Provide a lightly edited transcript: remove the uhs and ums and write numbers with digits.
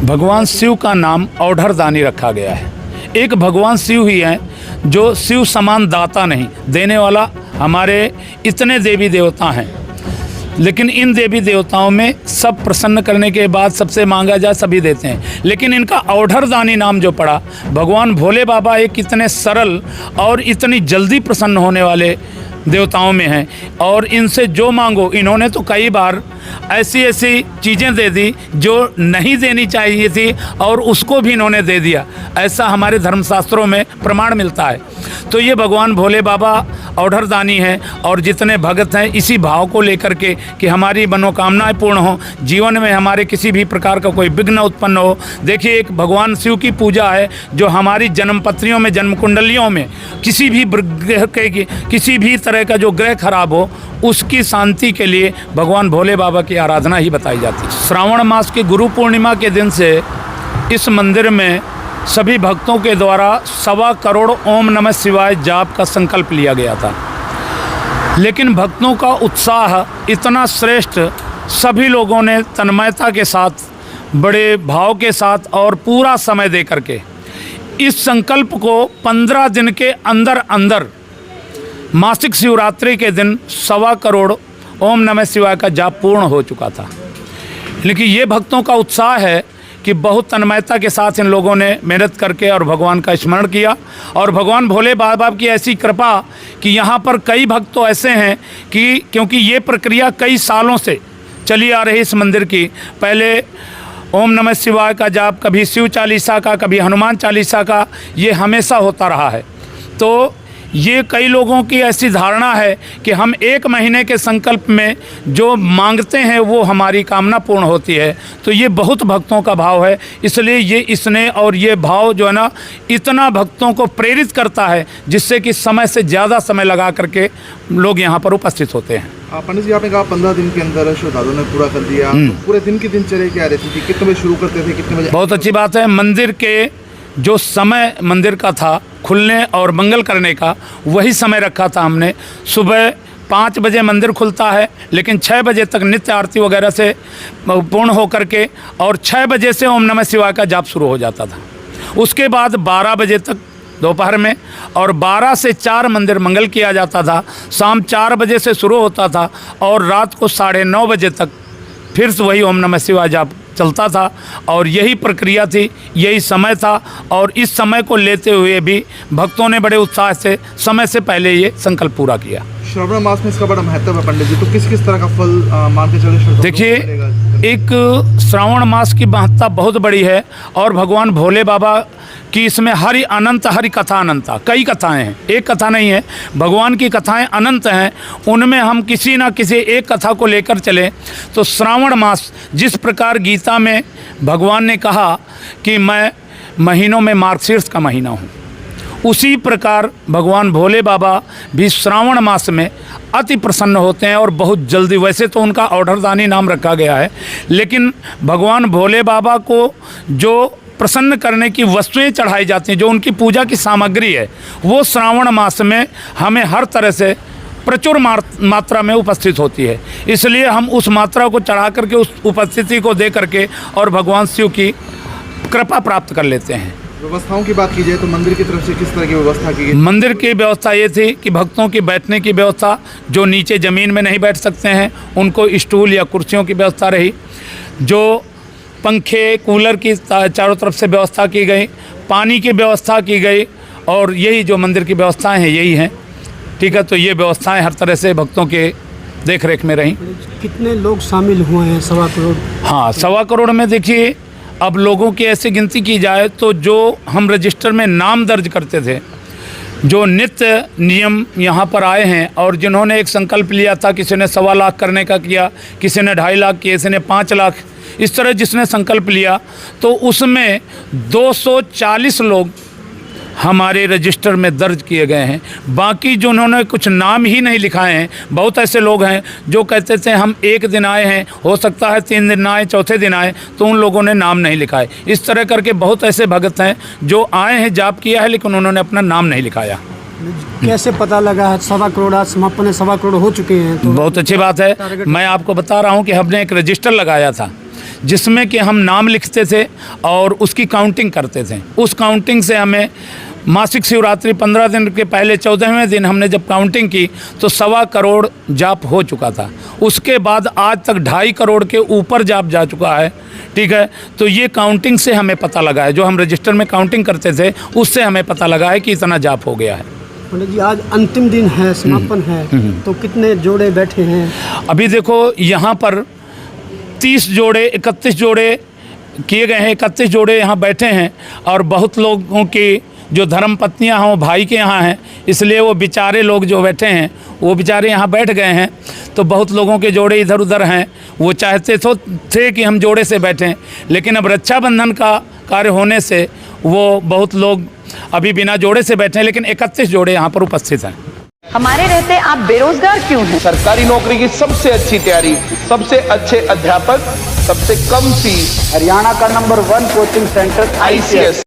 भगवान शिव का नाम औढ़रदानी रखा गया है। एक भगवान शिव ही हैं जो शिव समान दाता नहीं, देने वाला। हमारे इतने देवी देवता हैं, लेकिन इन देवी देवताओं में सब प्रसन्न करने के बाद सबसे मांगा जाए सभी देते हैं, लेकिन इनका औढ़रदानी नाम जो पड़ा, भगवान भोले बाबा एक इतने सरल और इतनी जल्दी प्रसन्न होने वाले देवताओं में हैं। और इनसे जो मांगो, इन्होंने तो कई बार ऐसी ऐसी चीज़ें दे दी जो नहीं देनी चाहिए थी और उसको भी इन्होंने दे दिया, ऐसा हमारे धर्मशास्त्रों में प्रमाण मिलता है। तो ये भगवान भोले बाबा औढ़रदानी हैं और जितने भगत हैं इसी भाव को लेकर के कि हमारी मनोकामनाएं पूर्ण हो, जीवन में हमारे किसी भी प्रकार का कोई विघ्न उत्पन्न हो। देखिए, एक भगवान शिव की पूजा है जो हमारी जन्मपत्रियों में, जन्म कुंडलियों में किसी भी ग्रह के, किसी भी तरह का जो ग्रह खराब हो, उसकी शांति के लिए भगवान भोले बाबा की आराधना ही बताई जाती है। श्रावण मास की गुरु पूर्णिमा के दिन से इस मंदिर में सभी भक्तों के द्वारा 1.25 करोड़ ओम नमः शिवाय जाप का संकल्प लिया गया था। लेकिन भक्तों का उत्साह इतना श्रेष्ठ, सभी लोगों ने तन्मयता के साथ, बड़े भाव के साथ और पूरा समय दे करके इस संकल्प को 15 दिन के अंदर अंदर मासिक शिवरात्रि के दिन 1.25 करोड़ ओम नमः शिवाय का जाप पूर्ण हो चुका था। लेकिन ये भक्तों का उत्साह है कि बहुत तन्मयता के साथ इन लोगों ने मेहनत करके और भगवान का स्मरण किया। और भगवान भोले बाबा की ऐसी कृपा कि यहाँ पर कई भक्त तो ऐसे हैं कि क्योंकि ये प्रक्रिया कई सालों से चली आ रही इस मंदिर की, पहले ओम नमः शिवाय का जाप, कभी शिव चालीसा का, कभी हनुमान चालीसा का, ये हमेशा होता रहा है। तो ये कई लोगों की ऐसी धारणा है कि हम 1 महीने के संकल्प में जो मांगते हैं वो हमारी कामना पूर्ण होती है। तो ये बहुत भक्तों का भाव है, इसलिए ये भाव जो है ना, इतना भक्तों को प्रेरित करता है, जिससे कि समय से ज़्यादा समय लगा करके लोग यहाँ पर उपस्थित होते हैं। पंडित जी, आपने कहा 15 दिन के अंदर श्रद्धालुओं ने पूरा कर दिया, तो पूरे दिन की दिनचर्या क्या रहती थी? कितने बजे शुरू करते थे, कितने बजे? बहुत अच्छी बात है। मंदिर के जो समय मंदिर का था खुलने और मंगल करने का, वही समय रखा था हमने। सुबह 5 बजे मंदिर खुलता है, लेकिन 6 बजे तक नित्य आरती वगैरह से पूर्ण होकर के और 6 बजे से ओम नमः शिवाय का जाप शुरू हो जाता था। उसके बाद 12 बजे तक दोपहर में और 12 से 4 मंदिर मंगल किया जाता था। शाम 4 बजे से शुरू होता था और रात को 9:30 बजे तक फिर से वही ओम नमः शिवाय जाप चलता था। और यही प्रक्रिया थी, यही समय था। और इस समय को लेते हुए भी भक्तों ने बड़े उत्साह से समय से पहले ये संकल्प पूरा किया। श्रावण मास में इसका बड़ा महत्व है पंडित जी, तो किस किस तरह का फल मान के चले? देखिए, एक श्रावण मास की महत्ता बहुत बड़ी है और भगवान भोले बाबा की इसमें हरि कथा अनंता, कई कथाएं हैं, एक कथा नहीं है। भगवान की कथाएं अनंत हैं, उनमें हम किसी ना किसी एक कथा को लेकर चलें तो श्रावण मास, जिस प्रकार गीता में भगवान ने कहा कि मैं महीनों में मार्गशीर्ष का महीना हूँ, उसी प्रकार भगवान भोले बाबा भी श्रावण मास में अति प्रसन्न होते हैं और बहुत जल्दी। वैसे तो उनका औढ़रदानी नाम रखा गया है, लेकिन भगवान भोले बाबा को जो प्रसन्न करने की वस्तुएं चढ़ाई जाती हैं, जो उनकी पूजा की सामग्री है, वो श्रावण मास में हमें हर तरह से प्रचुर मात्रा में उपस्थित होती है। इसलिए हम उस मात्रा को चढ़ा करके, उस उपस्थिति को दे करके और भगवान शिव की कृपा प्राप्त कर लेते हैं। व्यवस्थाओं की बात की जाए तो मंदिर की तरफ से किस तरह की व्यवस्था की गई? मंदिर की व्यवस्था ये थी कि भक्तों की बैठने की व्यवस्था, जो नीचे ज़मीन में नहीं बैठ सकते हैं उनको स्टूल या कुर्सियों की व्यवस्था रही। जो पंखे, कूलर की चारों तरफ से व्यवस्था की गई, पानी की व्यवस्था की गई, और यही जो मंदिर की व्यवस्थाएं हैं यही हैं। ठीक है, तो ये व्यवस्थाएं हर तरह से भक्तों के देख रेख में रहीं। कितने लोग शामिल हुए हैं? 1.25 करोड़। हाँ, 1.25 करोड़ में देखिए, अब लोगों की ऐसी गिनती की जाए तो जो हम रजिस्टर में नाम दर्ज करते थे, जो नित्य नियम यहाँ पर आए हैं और जिन्होंने एक संकल्प लिया था, किसी ने 1.25 लाख करने का किया, किसी ने 2.5 लाख किया, किसी ने 5 लाख, इस तरह जिसने संकल्प लिया, तो उसमें 240 लोग हमारे रजिस्टर में दर्ज किए गए हैं। बाकी जो उन्होंने कुछ नाम ही नहीं लिखाए हैं, बहुत ऐसे लोग हैं जो कहते थे हम 1 दिन आए हैं, हो सकता है 3 दिन आए, चौथे दिन आए, तो उन लोगों ने नाम नहीं लिखाए। इस तरह करके बहुत ऐसे भगत हैं जो आए हैं, जाप किया है, लेकिन उन्होंने अपना नाम नहीं लिखाया। कैसे पता लगा है 1.25 करोड़ आज समापन है, 1.25 करोड़ हो चुके हैं? तो बहुत अच्छी बात है। मैं आपको बता रहा हूँ कि हमने एक रजिस्टर लगाया था जिसमें कि हम नाम लिखते थे और उसकी काउंटिंग करते थे। उस काउंटिंग से हमें मासिक शिवरात्रि 15 दिन के पहले 14वें दिन हमने जब काउंटिंग की तो 1.25 करोड़ जाप हो चुका था। उसके बाद आज तक 2.5 करोड़ के ऊपर जाप जा चुका है। ठीक है, तो ये काउंटिंग से हमें पता लगा है, जो हम रजिस्टर में काउंटिंग करते थे उससे हमें पता लगा है कि इतना जाप हो गया है। पंडित जी आज अंतिम दिन है, समापन है, तो कितने जोड़े बैठे हैं? अभी देखो यहाँ पर 30 जोड़े 31 जोड़े किए गए हैं, 31 जोड़े यहाँ बैठे हैं और बहुत लोगों की जो धर्म पत्नियाँ हैं वो भाई के यहाँ हैं, इसलिए वो बेचारे लोग जो बैठे हैं वो बेचारे यहाँ बैठ गए हैं। तो बहुत लोगों के जोड़े इधर उधर हैं, वो चाहते थे कि हम जोड़े से बैठें, लेकिन अब रक्षाबंधन का कार्य होने से वो बहुत लोग अभी बिना जोड़े से बैठे हैं, लेकिन 31 जोड़े यहाँ पर उपस्थित हैं। हमारे रहते आप बेरोजगार क्यों हैं? सरकारी नौकरी की सबसे अच्छी तैयारी, सबसे अच्छे अध्यापक, सबसे कम फीस, हरियाणा का नंबर 1 कोचिंग सेंटर ICS